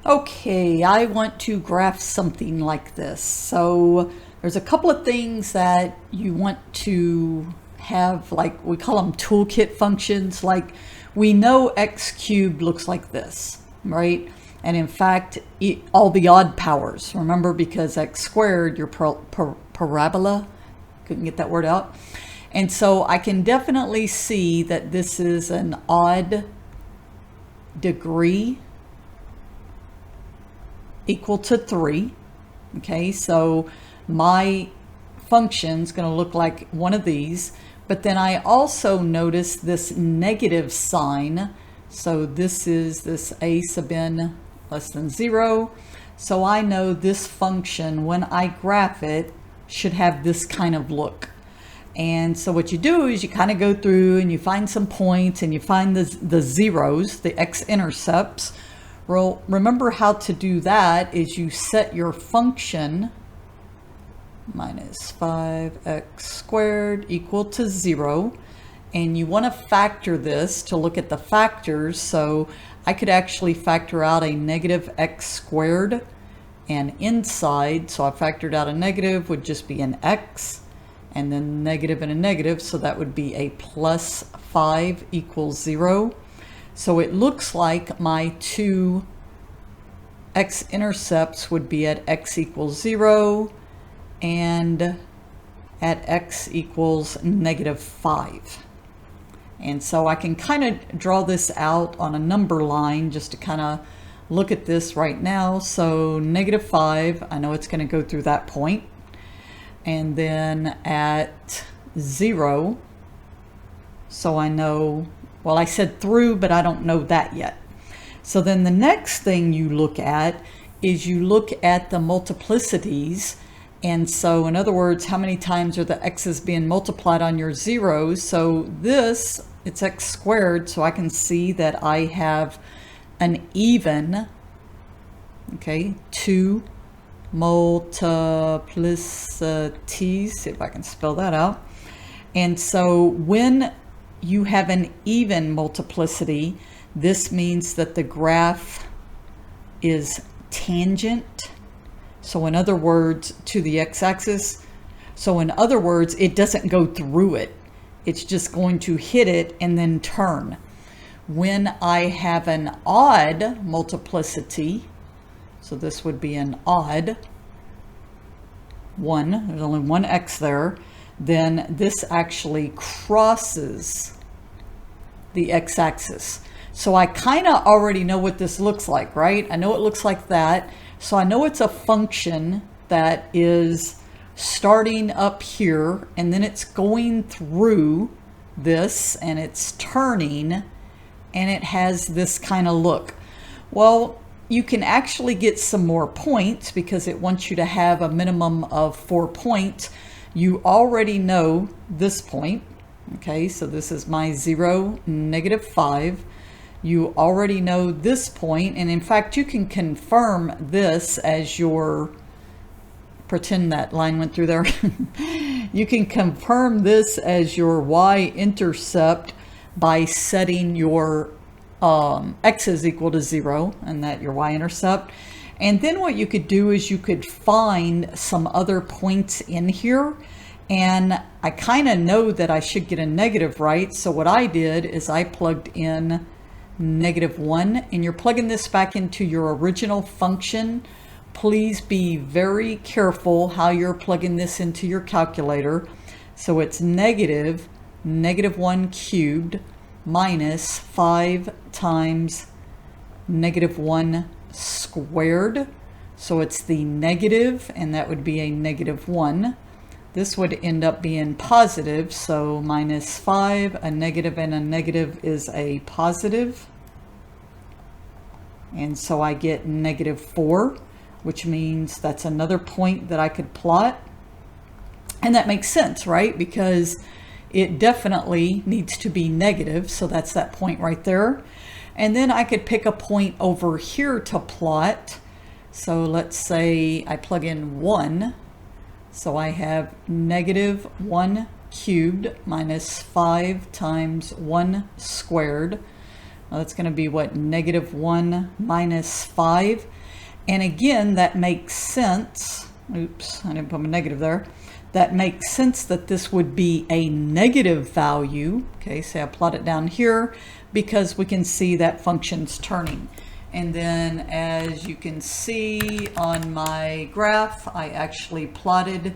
Okay, I want to graph something like this. So there's a couple of things that you want to have, like we call them toolkit functions. Like we know x cubed looks like this, right? And in fact, all the odd powers, remember, because x squared, your parabola, couldn't get that word out. And so I can definitely see that this is an odd degree equal to 3. Okay, so my function's going to look like one of these, but then I also notice this negative sign. So this is this a sub n less than 0. So I know this function, when I graph it, should have this kind of look. And so what you do is you kind of go through and you find some points and you find the zeros, the x-intercepts. Well, remember how to do that is you set your function minus 5x squared equal to 0. And you want to factor this to look at the factors. So I could actually factor out a negative x squared, and inside, so I factored out a negative would just be an x, and then negative and a negative, so that would be a plus 5 equals 0. So it looks like my two x-intercepts would be at x equals 0 and at x equals negative 5. And so I can kind of draw this out on a number line just to kind of look at this right now. So negative 5, I know it's going to go through that point. And then at 0, so I know, well, I said through, but I don't know that yet. So then the next thing you look at is you look at the multiplicities. And so in other words, how many times are the x's being multiplied on your zeros? So this, it's x squared, so I can see that I have an even, okay, 2 multiplicities, see if I can spell that out. And so when you have an even multiplicity, this means that the graph is tangent. So in other words, to the x-axis. So in other words, it doesn't go through it. It's just going to hit it and then turn. When I have an odd multiplicity, so this would be an odd 1, there's only one x there, then this actually crosses the x-axis. So I kind of already know what this looks like, right? I know it looks like that. So I know it's a function that is starting up here and then it's going through this and it's turning and it has this kind of look. Well, you can actually get some more points because it wants you to have a minimum of 4 points. You already know this point. Okay, so this is my 0, negative 5. You already know this point, and in fact, you can confirm this as your, pretend that line went through there. You can confirm this as your y-intercept by setting your x is equal to 0, and that your y-intercept. And then what you could do is you could find some other points in here. And I kind of know that I should get a negative, right? So what I did is I plugged in negative 1, and you're plugging this back into your original function. Please be very careful how you're plugging this into your calculator. So it's negative 1 cubed minus 5 times negative 1 squared. So it's the negative, and that would be a negative 1. This would end up being positive, so minus 5, a negative and a negative is a positive. And so I get negative 4, which means that's another point that I could plot. And that makes sense, right? Because it definitely needs to be negative, so that's that point right there. And then I could pick a point over here to plot. So let's say I plug in 1. So I have negative 1 cubed minus 5 times 1 squared. Well, that's going to be what? Negative 1 minus 5. And again, that makes sense. Oops, I didn't put my negative there. That makes sense that this would be a negative value. Okay, so I plot it down here because we can see that function's turning. And then as you can see on my graph, I actually plotted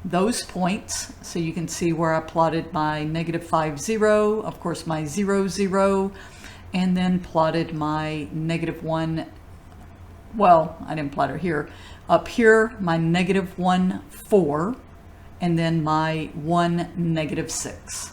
those points. So you can see where I plotted my -5, 0, of course my 0, 0, and then plotted my -1. Well, I didn't plot it here. Up here, my -1, 4, and then my 1, -6.